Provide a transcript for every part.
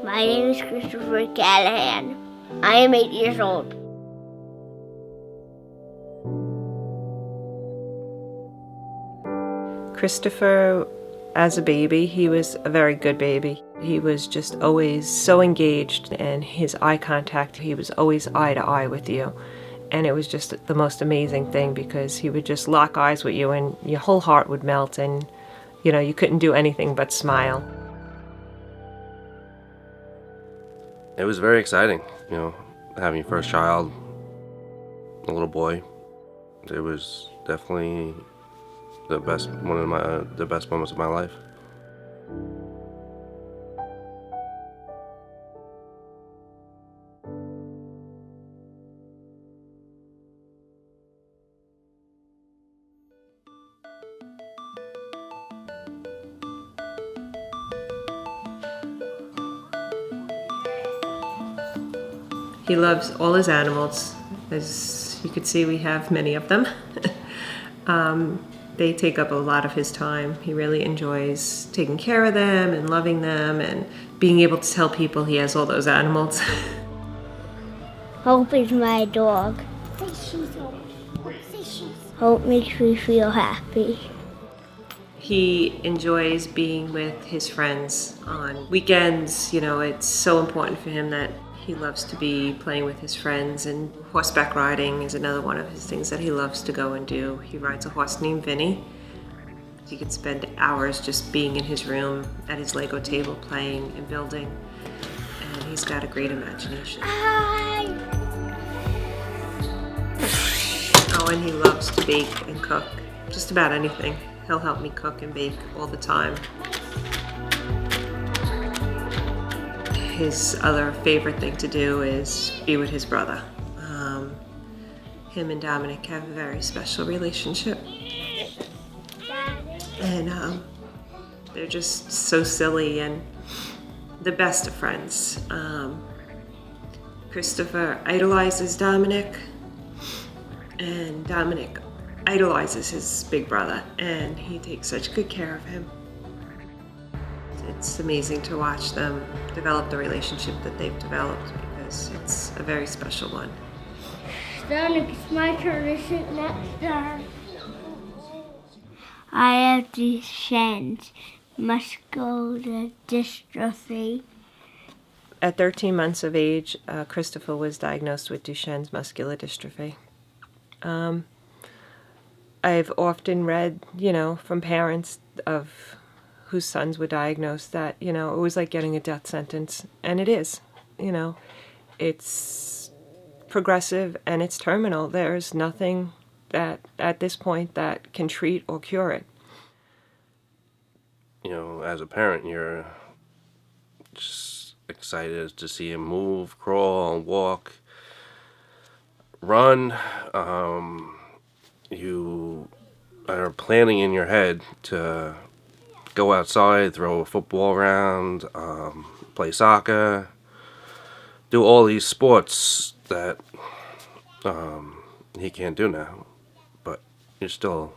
My name is Christopher Callahan. I am 8 years old. Christopher, as a baby, he was a very good baby. He was just always so engaged, and his eye contact, he was always eye to eye with you. And it was just the most amazing thing because he would just lock eyes with you and your whole heart would melt and, you couldn't do anything but smile. It was very exciting, having your first child, a little boy. It was definitely the best moments of my life. He loves all his animals. As you could see, we have many of them. They take up a lot of his time. He really enjoys taking care of them and loving them and being able to tell people he has all those animals. Hope is my dog. Hope makes me feel happy. He enjoys being with his friends on weekends. It's so important for him that he loves to be playing with his friends, and horseback riding is another one of his things that he loves to go and do. He rides a horse named Vinny. He could spend hours just being in his room at his Lego table playing and building, and he's got a great imagination. Oh, and he loves to bake and cook, just about anything. He'll help me cook and bake all the time. His other favorite thing to do is be with his brother. Him and Dominic have a very special relationship. And they're just so silly and the best of friends. Christopher idolizes Dominic, and Dominic idolizes his big brother, and he takes such good care of him. It's amazing to watch them develop the relationship that they've developed because it's a very special one. Dominic, it's my turn to sit next time. I have Duchenne Muscular Dystrophy. At 13 months of age, Christopher was diagnosed with Duchenne Muscular Dystrophy. I've often read, from parents of whose sons were diagnosed that, it was like getting a death sentence. And it is, it's progressive and it's terminal. There's nothing that at this point that can treat or cure it. As a parent, you're just excited to see him move, crawl, walk, run. You are planning in your head to go outside, throw a football around, play soccer, do all these sports that he can't do now. But you're still,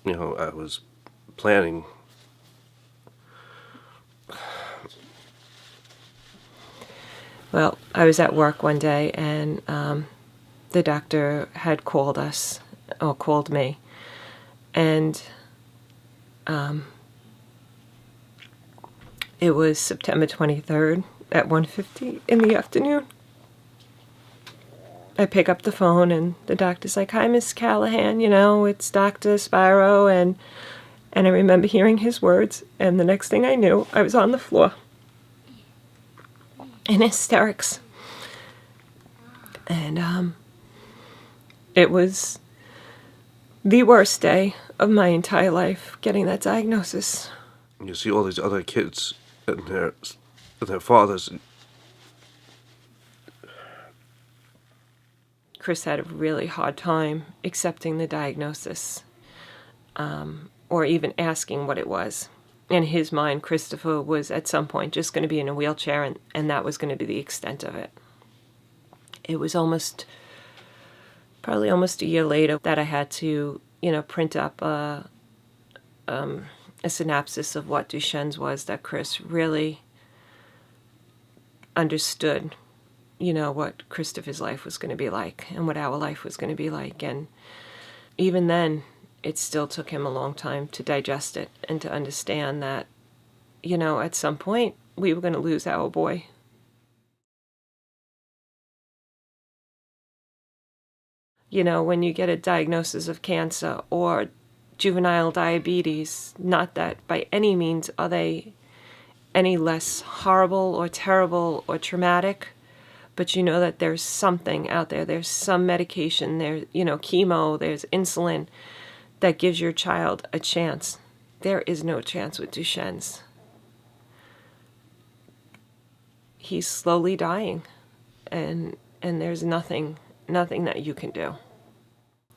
I was planning. Well, I was at work one day and the doctor had called me, and it was September 23rd at 1:50 in the afternoon. I pick up the phone and the doctor's like, "Hi, Miss Callahan, it's Dr. Spiro," and I remember hearing his words, and the next thing I knew, I was on the floor in hysterics. And it was the worst day of my entire life, getting that diagnosis. You see all these other kids and their fathers. Chris had a really hard time accepting the diagnosis, or even asking what it was. In his mind, Christopher was at some point just going to be in a wheelchair, and that was going to be the extent of it. It was probably almost a year later that I had to, print up a synopsis of what Duchenne's was that Chris really understood, you know, what Christopher's life was going to be like and what our life was going to be like. And even then, it still took him a long time to digest it and to understand that, you know, at some point we were going to lose our boy. You know, when you get a diagnosis of cancer or juvenile diabetes, not that by any means are they any less horrible or terrible or traumatic, but you know that there's something out there. There's some medication, there's, you know, chemo, there's insulin that gives your child a chance. There is no chance with Duchenne's. He's slowly dying, and there's nothing that you can do.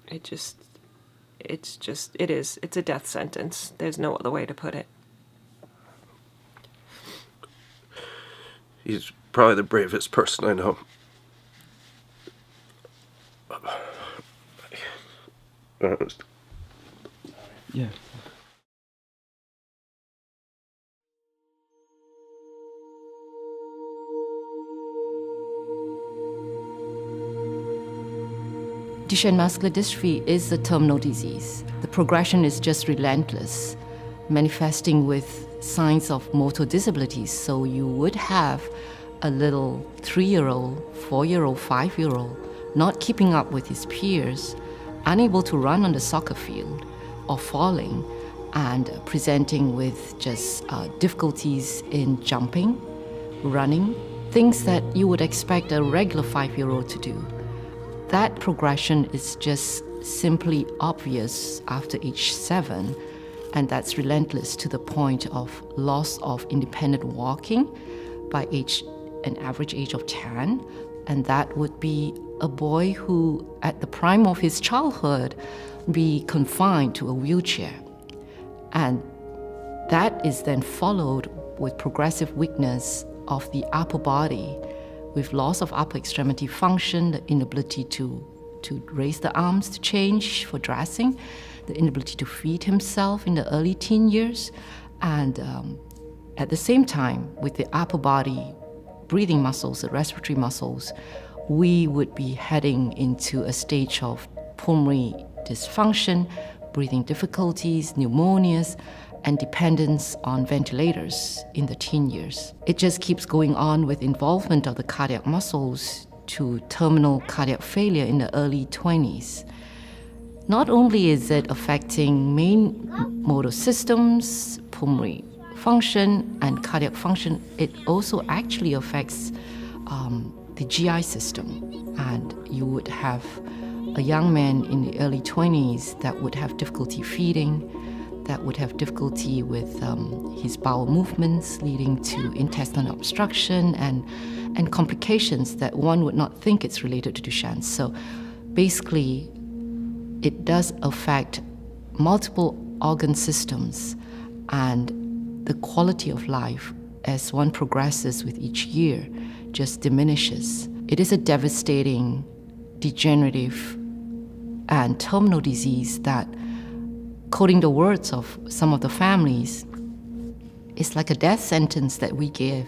It's a death sentence. There's no other way to put it. He's probably the bravest person I know. Yeah. Duchenne muscular dystrophy is a terminal disease. The progression is just relentless, manifesting with signs of motor disabilities. So you would have a little 3-year-old, 4-year-old, 5-year-old not keeping up with his peers, unable to run on the soccer field or falling, and presenting with just difficulties in jumping, running, things that you would expect a regular 5-year-old to do. That progression is just simply obvious after age 7, and that's relentless to the point of loss of independent walking by an average age of 10, and that would be a boy who, at the prime of his childhood, be confined to a wheelchair. And that is then followed with progressive weakness of the upper body, with loss of upper extremity function, the inability to raise the arms to change for dressing, the inability to feed himself in the early teen years, and at the same time, with the upper body breathing muscles, the respiratory muscles, we would be heading into a stage of pulmonary dysfunction, breathing difficulties, pneumonias, and dependence on ventilators in the teen years. It just keeps going on with involvement of the cardiac muscles to terminal cardiac failure in the early 20s. Not only is it affecting main motor systems, pulmonary function, and cardiac function, it also actually affects the GI system. And you would have a young man in the early 20s that would have difficulty feeding, that would have difficulty with his bowel movements, leading to intestinal obstruction and complications that one would not think it's related to Duchenne. So basically, it does affect multiple organ systems, and the quality of life as one progresses with each year just diminishes. It is a devastating, degenerative, and terminal disease that, quoting the words of some of the families, is like a death sentence that we give.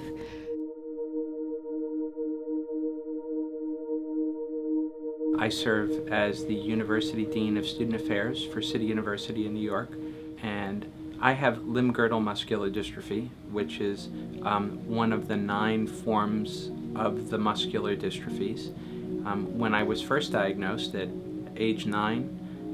I serve as the University Dean of Student Affairs for City University in New York, and I have limb-girdle muscular dystrophy, which is one of the 9 forms of the muscular dystrophies. When I was first diagnosed at age 9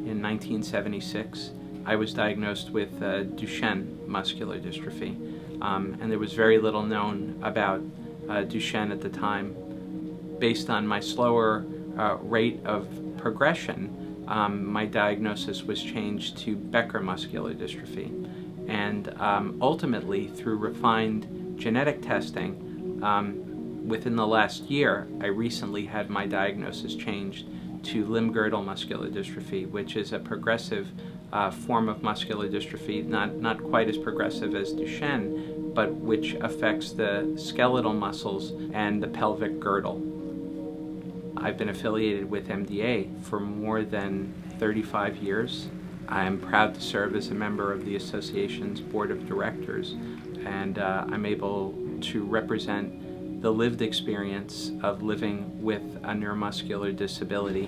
in 1976, I was diagnosed with Duchenne muscular dystrophy, and there was very little known about Duchenne at the time. Based on my slower rate of progression, my diagnosis was changed to Becker muscular dystrophy. And ultimately, through refined genetic testing, within the last year, I recently had my diagnosis changed to limb-girdle muscular dystrophy, which is a progressive form of muscular dystrophy, not quite as progressive as Duchenne, but which affects the skeletal muscles and the pelvic girdle. I've been affiliated with MDA for more than 35 years. I am proud to serve as a member of the association's board of directors, and I'm able to represent the lived experience of living with a neuromuscular disability.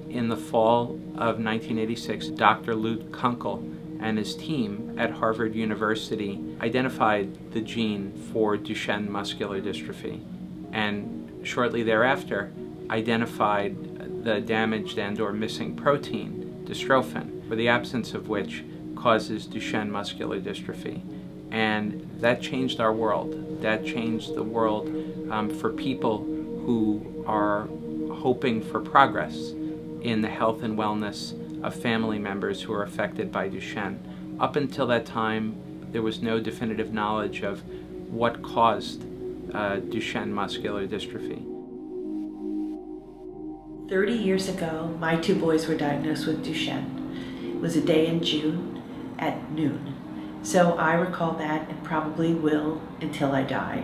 In the fall of 1986, Dr. Lute Kunkel and his team at Harvard University identified the gene for Duchenne muscular dystrophy, and shortly thereafter identified the damaged and/or missing protein, dystrophin, for the absence of which causes Duchenne muscular dystrophy. And that changed our world. That changed the world for people who are hoping for progress in the health and wellness of family members who are affected by Duchenne. Up until that time, there was no definitive knowledge of what caused Duchenne muscular dystrophy. 30 years ago, my two boys were diagnosed with Duchenne. It was a day in June at noon. So I recall that and probably will until I die.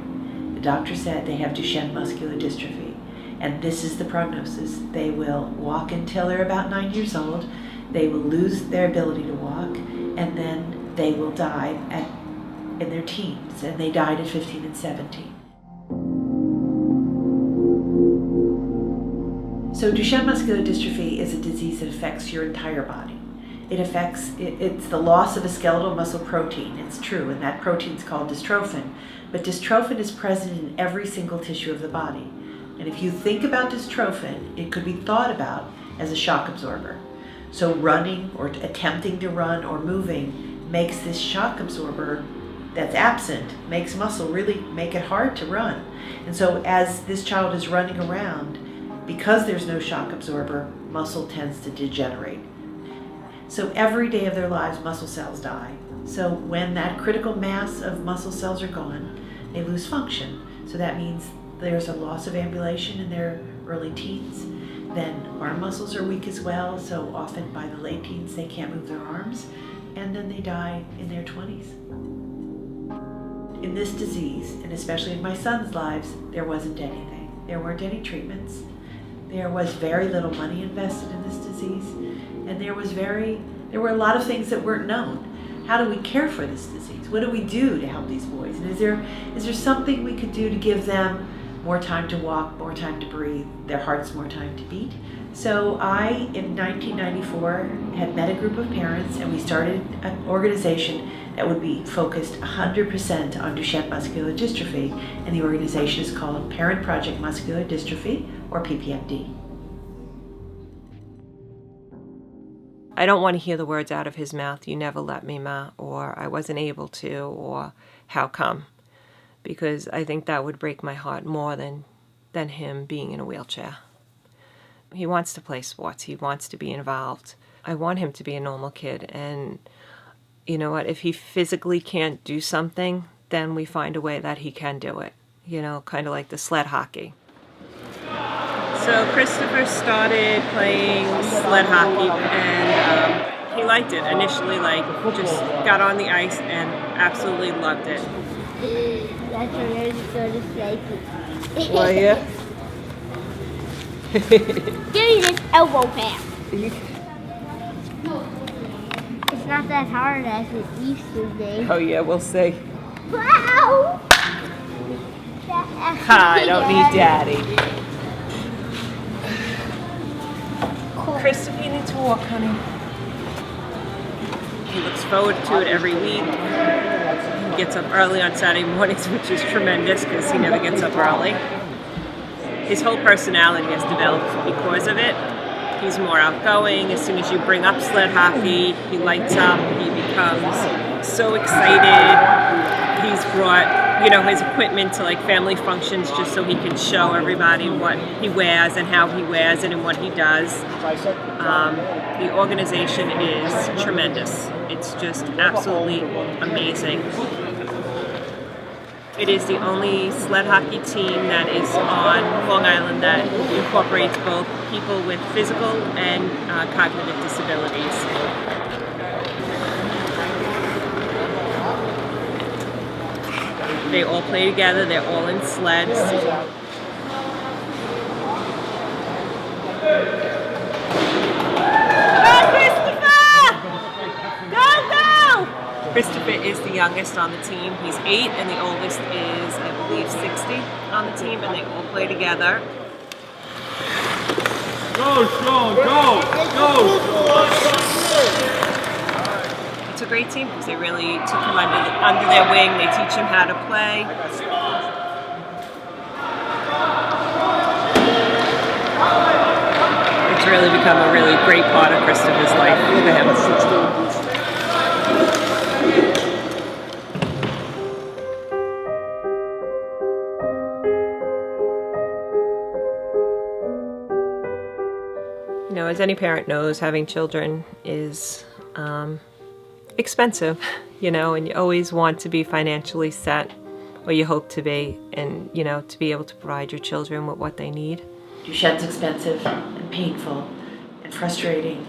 The doctor said they have Duchenne muscular dystrophy, and this is the prognosis. They will walk until they're about 9 years old. They will lose their ability to walk, and then they will die in their teens, and they died at 15 and 17. So Duchenne muscular dystrophy is a disease that affects your entire body. It's the loss of a skeletal muscle protein, it's true, and that protein is called dystrophin. But dystrophin is present in every single tissue of the body. And if you think about dystrophin, it could be thought about as a shock absorber. So running or attempting to run or moving makes this shock absorber that's absent, makes muscle really make it hard to run. And so as this child is running around, because there's no shock absorber, muscle tends to degenerate. So every day of their lives, muscle cells die. So when that critical mass of muscle cells are gone, they lose function. So that means there's a loss of ambulation in their early teens. Then arm muscles are weak as well, so often by the late teens they can't move their arms, and then they die in their 20s. In this disease, and especially in my son's lives, there wasn't anything. There weren't any treatments. There was very little money invested in this disease, and there were a lot of things that weren't known. How do we care for this disease? What do we do to help these boys? And is there something we could do to give them more time to walk, more time to breathe, their hearts more time to beat? So I, in 1994, had met a group of parents, and we started an organization that would be focused 100% on Duchenne muscular dystrophy, and the organization is called Parent Project Muscular Dystrophy, or PPMD. I don't want to hear the words out of his mouth, "You never let me, Ma," or "I wasn't able to," or "How come?" Because I think that would break my heart more than him being in a wheelchair. He wants to play sports. He wants to be involved. I want him to be a normal kid. And you know what? If he physically can't do something, then we find a way that he can do it. You know, kind of like the sled hockey. So Christopher started playing sled hockey, and he liked it initially. Just got on the ice and absolutely loved it. That's what I was going to say. Well, yeah. Give me this elbow pad. It's not that hard as it used to be. Oh yeah, we'll see. Wow! I don't need Daddy. Christopher, you need to walk, honey. He looks forward to it every week. He gets up early on Saturday mornings, which is tremendous because he never gets up early. His whole personality has developed because of it. He's more outgoing. As soon as you bring up sled hockey, he lights up. He becomes so excited. He's brought, his equipment to family functions just so he can show everybody what he wears and how he wears it and what he does. The organization is tremendous. It's just absolutely amazing. It is the only sled hockey team that is on Long Island that incorporates both people with physical and cognitive disabilities. They all play together, they're all in sleds. Go, Christopher! Go, go! Christopher is the youngest on the team. He's 8, and the oldest is, I believe, 60 on the team, and they all play together. Go, Sean, go! It's a great team because they really took him under their wing. They teach him how to play. It's really become a really great part of Christopher's life for him. You know, as any parent knows, having children is expensive, you know, and you always want to be financially set, or you hope to be, and, you know, to be able to provide your children with what they need. Duchenne's expensive and painful and frustrating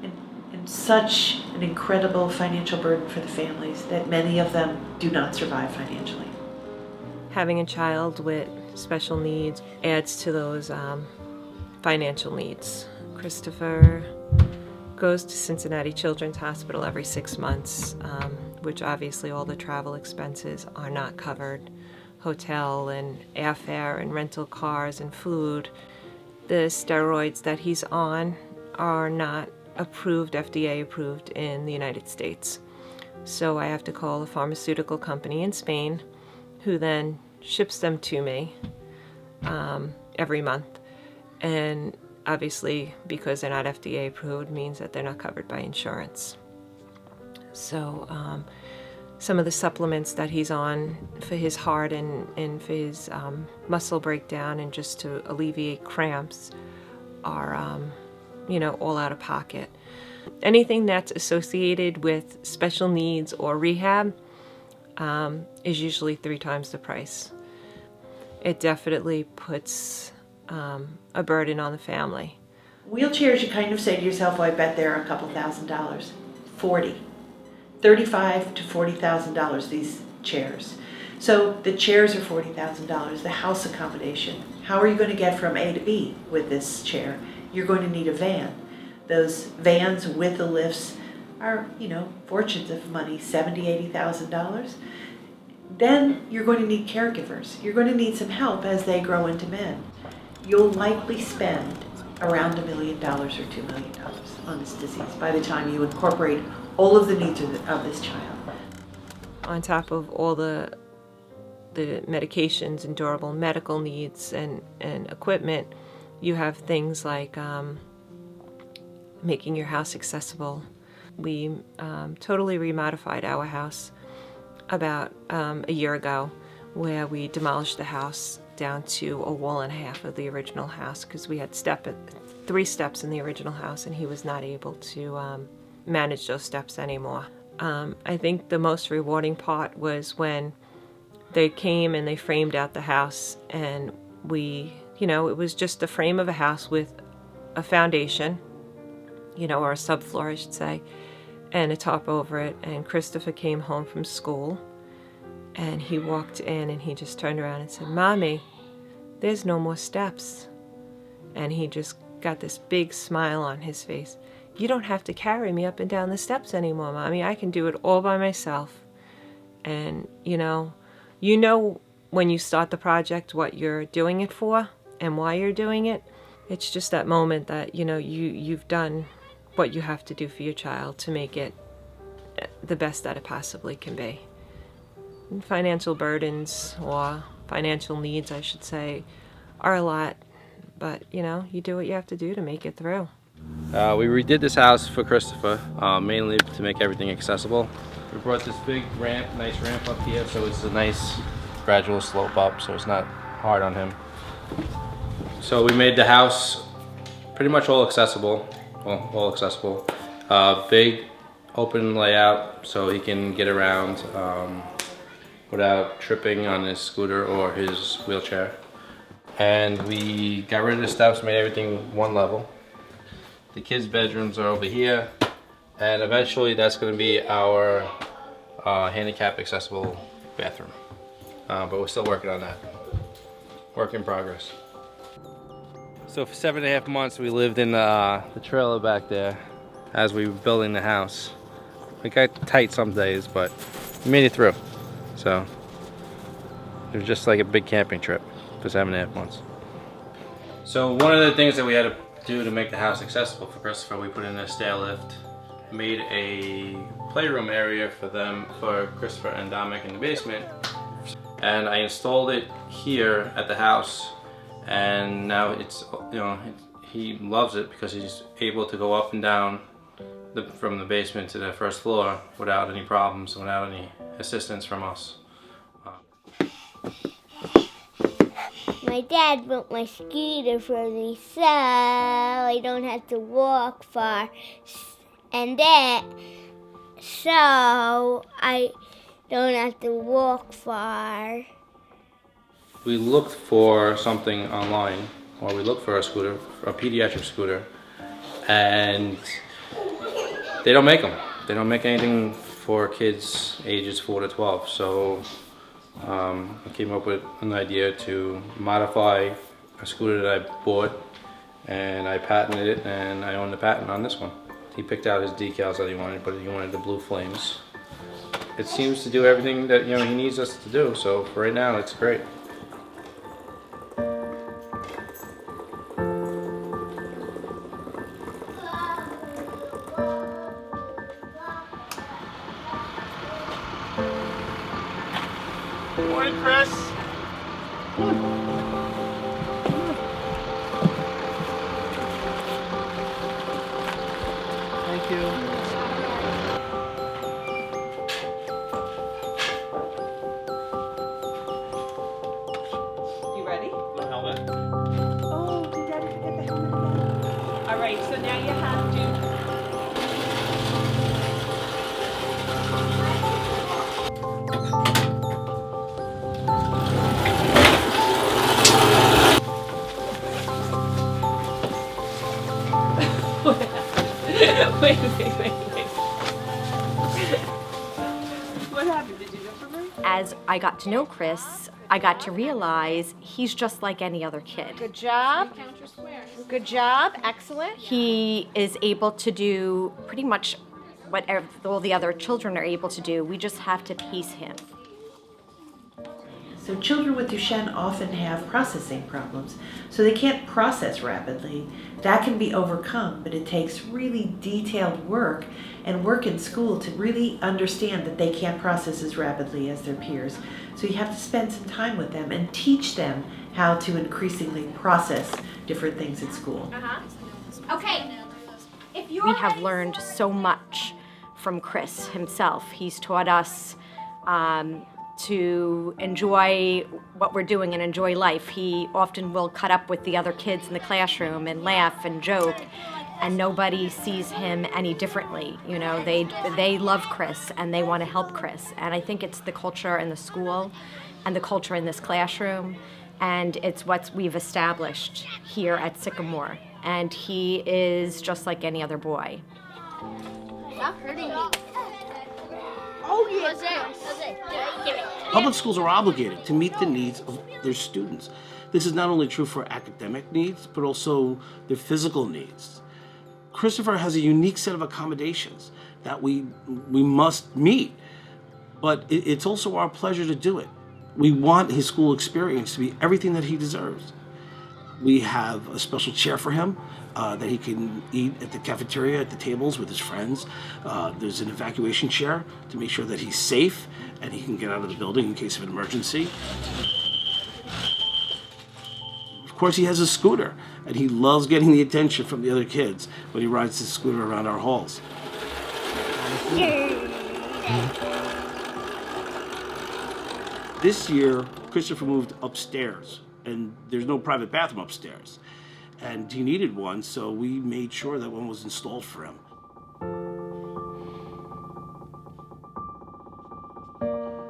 and such an incredible financial burden for the families that many of them do not survive financially. Having a child with special needs adds to those financial needs. Christopher goes to Cincinnati Children's Hospital every 6 months, which obviously all the travel expenses are not covered. Hotel and airfare and rental cars and food. The steroids that he's on are not approved, FDA approved in the United States. So I have to call a pharmaceutical company in Spain who then ships them to me every month. And obviously, because they're not FDA approved, means that they're not covered by insurance. So some of the supplements that he's on for his heart and for his muscle breakdown and just to alleviate cramps are, you know, all out of pocket. Anything that's associated with special needs or rehab is usually 3 times the price. It definitely puts a burden on the family. Wheelchairs, you kind of say to yourself, well, I bet they're a couple $1,000s. $35,000 to $40,000, these chairs. So the chairs are $40,000, the house accommodation. How are you going to get from A to B with this chair? You're going to need a van. Those vans with the lifts are, you know, fortunes of money, $70,000, $80,000. Then you're going to need caregivers. You're going to need some help as they grow into men. You'll likely spend around $1 million or $2 million on this disease by the time you incorporate all of the needs of this child. On top of all the medications and durable medical needs and equipment, you have things like making your house accessible. We totally remodified our house about a year ago, where we demolished the house down to a wall and a half of the original house because we had 3 steps in the original house and he was not able to manage those steps anymore. I think the most rewarding part was when they came and they framed out the house, and we, you know, it was just the frame of a house with a foundation, you know, or a subfloor I should say, and a top over it. And Christopher came home from school and he walked in and he just turned around and said, "Mommy, there's no more steps." And he just got this big smile on his face. "You don't have to carry me up and down the steps anymore, Mommy. I can do it all by myself." And you know when you start the project what you're doing it for and why you're doing it. It's just that moment that, you know, you've done what you have to do for your child to make it the best that it possibly can be. And financial burdens, or financial needs I should say, are a lot, but you know, you do what you have to do to make it through. We redid this house for Christopher, mainly to make everything accessible. We brought this big ramp, nice ramp up here, so it's a nice gradual slope up, so it's not hard on him. So we made the house pretty much all accessible, all accessible. Big open layout so he can get around without tripping on his scooter or his wheelchair. And we got rid of the steps, made everything one level. The kids' bedrooms are over here, and eventually that's going to be our handicap accessible bathroom. But we're still working on that. Work in progress. So for 7.5 months we lived in the trailer back there as we were building the house. It got tight some days, but we made it through. So it was just like a big camping trip for 7.5 months. So one of the things that we had to do to make the house accessible for Christopher, we put in a stair lift, made a playroom area for them, for Christopher and Dominic in the basement, and I installed it here at the house, and now it's, you know, he loves it because he's able to go up and down from the basement to the first floor without any problems, without any assistance from us. My dad built my scooter for me so I don't have to walk far. And then, so I don't have to walk far. We looked for something online, or we looked for a scooter, a pediatric scooter, and they don't make them. They don't make anything for kids ages 4 to 12. So I came up with an idea to modify a scooter that I bought, and I patented it, and I own the patent on this one. He picked out his decals that he wanted, but he wanted the blue flames. It seems to do everything that, you know, he needs us to do, so for right now it's great. Morning, Chris. Thank you. You ready? The helmet. Oh, did Daddy forget the helmet again? All right, so now you have to. Wait. What happened? Did you know for me? As I got to know Chris, I got to realize he's just like any other kid. Good job. Good job. Excellent. He is able to do pretty much what all the other children are able to do. We just have to pace him. So children with Duchenne often have processing problems, so they can't process rapidly. That can be overcome, but it takes really detailed work and work in school to really understand that they can't process as rapidly as their peers. So you have to spend some time with them and teach them how to increasingly process different things at school. Okay. If you're We have learned so much from Chris himself. He's taught us to enjoy what we're doing and enjoy life. He often will cut up with the other kids in the classroom and laugh and joke, and nobody sees him any differently. You know, they love Chris and they want to help Chris. And I think it's the culture in the school and the culture in this classroom, and it's what we've established here at Sycamore. And he is just like any other boy. Stop hurting me. Oh, yeah. Give it. Public schools are obligated to meet the needs of their students. This is not only true for academic needs, but also their physical needs. Christopher has a unique set of accommodations that we must meet, but it's also our pleasure to do it. We want his school experience to be everything that he deserves. We have a special chair for him that he can eat at the cafeteria, at the tables with his friends. There's an evacuation chair to make sure that he's safe and he can get out of the building in case of an emergency. Of course, he has a scooter, and he loves getting the attention from the other kids when he rides his scooter around our halls. This year, Christopher moved upstairs, and there's no private bathroom upstairs. And he needed one, so we made sure that one was installed for him.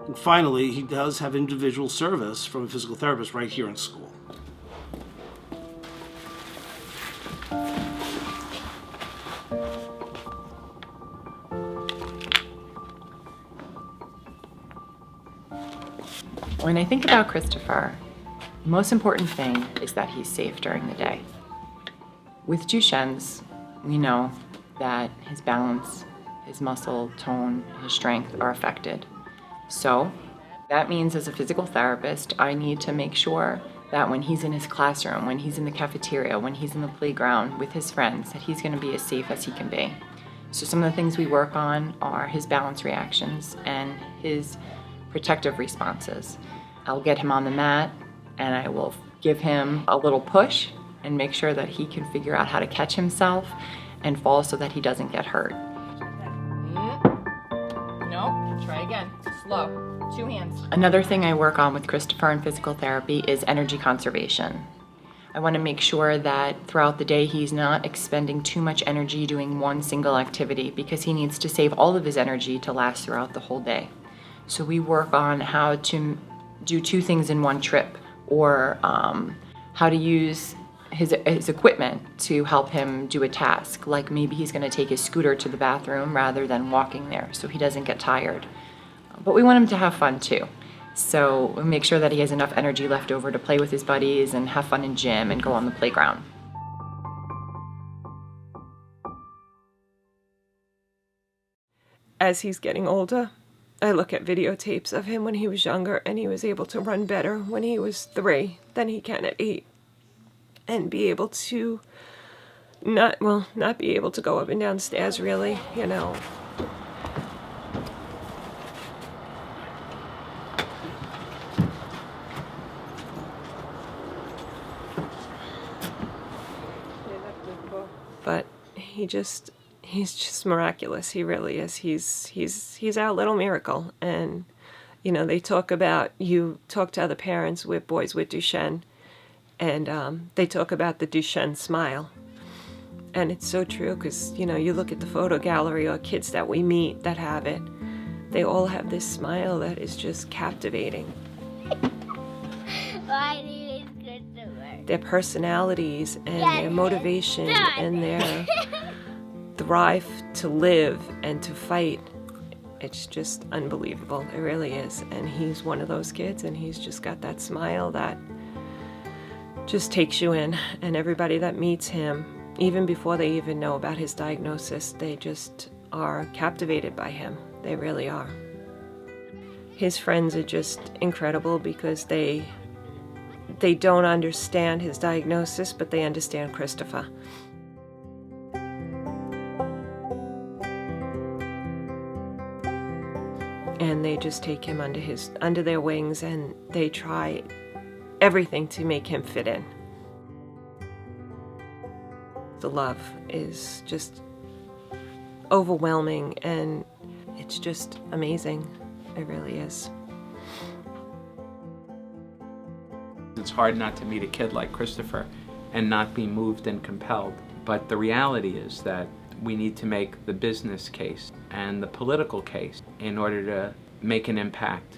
And finally, he does have individual service from a physical therapist right here in school. When I think about Christopher, the most important thing is that he's safe during the day. With Duchenne's, we know that his balance, his muscle tone, his strength are affected. So that means as a physical therapist, I need to make sure that when he's in his classroom, when he's in the cafeteria, when he's in the playground with his friends, that he's going to be as safe as he can be. So some of the things we work on are his balance reactions and his protective responses. I'll get him on the mat and I will give him a little push and make sure that he can figure out how to catch himself and fall so that he doesn't get hurt. No, try again. Slow. 2 hands. Another thing I work on with Christopher in physical therapy is energy conservation. I want to make sure that throughout the day he's not expending too much energy doing one single activity because he needs to save all of his energy to last throughout the whole day. So we work on how to do 2 things in one trip, or how to use his equipment to help him do a task. Like maybe he's going to take his scooter to the bathroom rather than walking there so he doesn't get tired. But we want him to have fun too. So we make sure that he has enough energy left over to play with his buddies and have fun in gym and go on the playground. As he's getting older, I look at videotapes of him when he was younger, and he was able to run better when he was 3 than he can at 8. And be able to not be able to go up and down stairs really, you know. But he's just miraculous. He really is. He's our little miracle. And you know, they talk about, you talk to other parents with boys with Duchenne, and they talk about the Duchenne smile. And it's so true, because you know, you look at the photo gallery or kids that we meet that have it, they all have this smile that is just captivating. My name is Christopher. Their personalities and their motivation and their drive to live and to fight, it's just unbelievable. It really is. And he's one of those kids, and he's just got that smile that just takes you in. And everybody that meets him, even before they even know about his diagnosis, they just are captivated by him. They really are. His friends are just incredible because they don't understand his diagnosis, but they understand Christopher. And they just take him under their wings, and they try everything to make him fit in. The love is just overwhelming, and it's just amazing. It really is. It's hard not to meet a kid like Christopher and not be moved and compelled. But the reality is that we need to make the business case and the political case in order to make an impact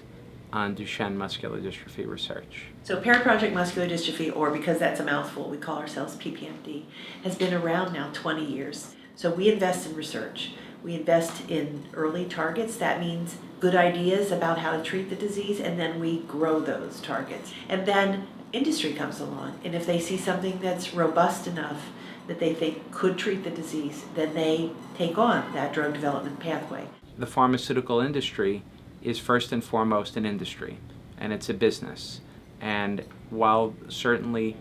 on Duchenne muscular dystrophy research. So Paraproject Muscular Dystrophy, or because that's a mouthful, we call ourselves PPMD, has been around now 20 years. So we invest in research. We invest in early targets. That means good ideas about how to treat the disease, and then we grow those targets. And then industry comes along, and if they see something that's robust enough that they think could treat the disease, then they take on that drug development pathway. The pharmaceutical industry is first and foremost an industry, and it's a business. And while certainly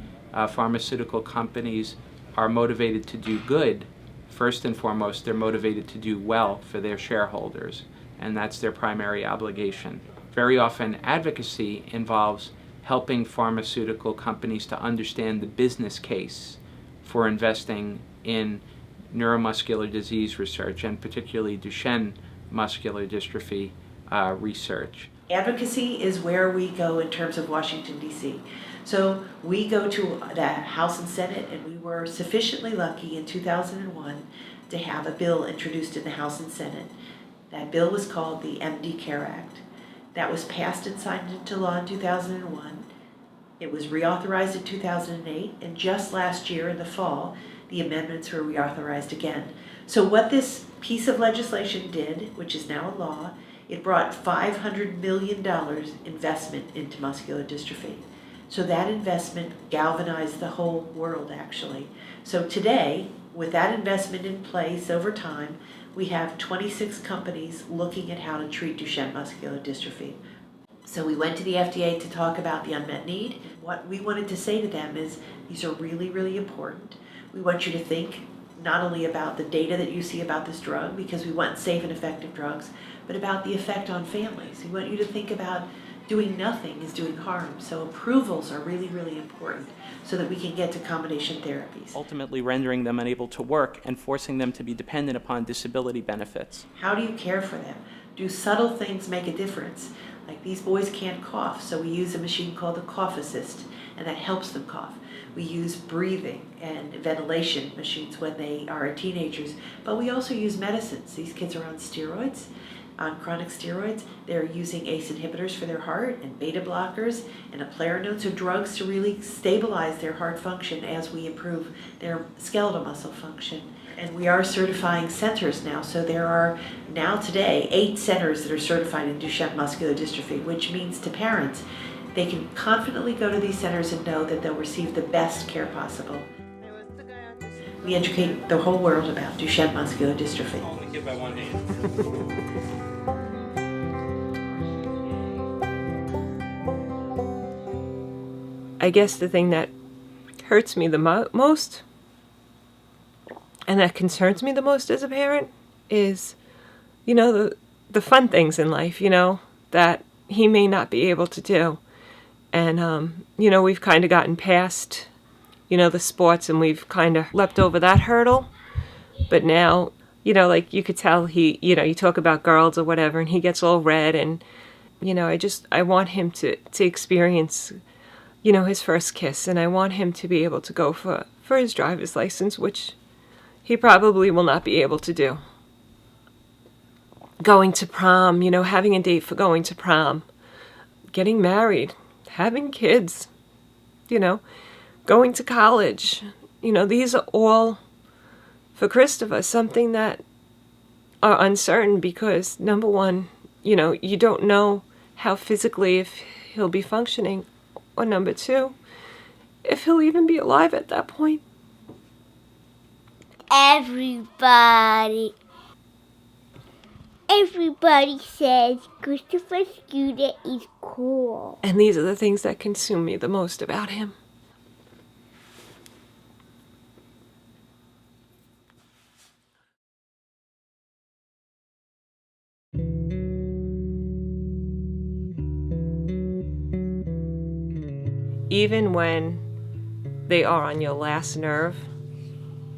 pharmaceutical companies are motivated to do good, first and foremost they're motivated to do well for their shareholders, and that's their primary obligation. Very often advocacy involves helping pharmaceutical companies to understand the business case for investing in neuromuscular disease research, and particularly Duchenne muscular dystrophy research. Advocacy is where we go in terms of Washington, D.C. So we go to the House and Senate, and we were sufficiently lucky in 2001 to have a bill introduced in the House and Senate. That bill was called the MD Care Act. That was passed and signed into law in 2001. It was reauthorized in 2008, and just last year in the fall, the amendments were reauthorized again. So what this piece of legislation did, which is now a law, it brought $500 million investment into muscular dystrophy. So that investment galvanized the whole world, actually. So today, with that investment in place over time, We have 26 companies looking at how to treat Duchenne muscular dystrophy. So we went to the FDA to talk about the unmet need. What we wanted to say to them is these are really, really important. We want you to think not only about the data that you see about this drug, because we want safe and effective drugs, but about the effect on families. We want you to think about doing nothing is doing harm. So approvals are really, really important so that we can get to combination therapies. Ultimately rendering them unable to work and forcing them to be dependent upon disability benefits. How do you care for them? Do subtle things make a difference? Like these boys can't cough, so we use a machine called the Cough Assist, and that helps them cough. We use breathing and ventilation machines when they are teenagers, but we also use medicines. These kids are on steroids, on chronic steroids. They're using ACE inhibitors for their heart and beta blockers and eplerenone, so drugs to really stabilize their heart function as we improve their skeletal muscle function. And we are certifying centers now, so there are now today 8 centers that are certified in Duchenne muscular dystrophy, which means to parents, they can confidently go to these centers and know that they'll receive the best care possible. We educate the whole world about Duchenne muscular dystrophy. Only give by one hand. I guess the thing that hurts me the most and that concerns me the most as a parent is, you know, the fun things in life, you know, that he may not be able to do. And, you know, we've kind of gotten past, you know, the sports, and we've kind of leapt over that hurdle. But now, you know, like you could tell he, you know, you talk about girls or whatever, and he gets all red. And, you know, I want him to experience, you know, his first kiss. And I want him to be able to go for his driver's license, which he probably will not be able to do. Going to prom, you know, having a date for going to prom, getting married, having kids, you know, going to college. You know, these are all, for Christopher, something that are uncertain because, number one, you know, you don't know how physically if he'll be functioning, or number two, if he'll even be alive at that point. Everybody says Christopher Scooter is cool. And these are the things that consume me the most about him. Even when they are on your last nerve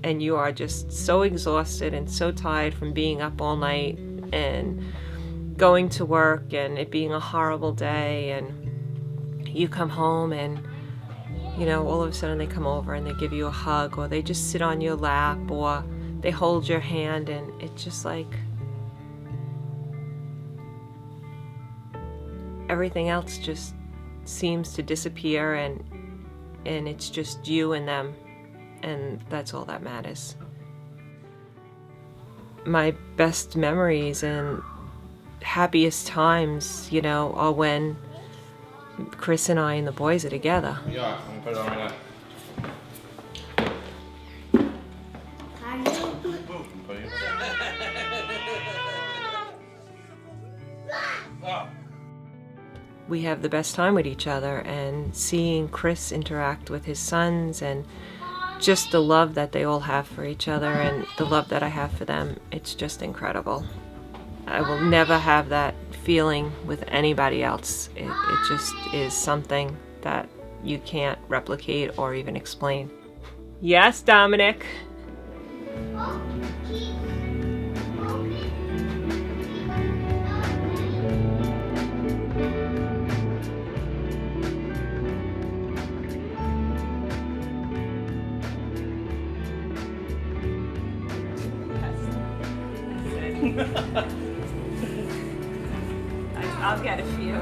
and you are just so exhausted and so tired from being up all night and going to work and it being a horrible day, and you come home and, you know, all of a sudden they come over and they give you a hug, or they just sit on your lap, or they hold your hand, and it's just like everything else just seems to disappear, and it's just you and them, and that's all that matters. My best memories and happiest times, you know, are when Chris and I and the boys are together. Yeah, I'm gonna put it on right now. We have the best time with each other, and seeing Chris interact with his sons and just the love that they all have for each other and the love that I have for them, it's just incredible. I will never have that feeling with anybody else. It just is something that you can't replicate or even explain. Yes, Dominic. I'll get a few.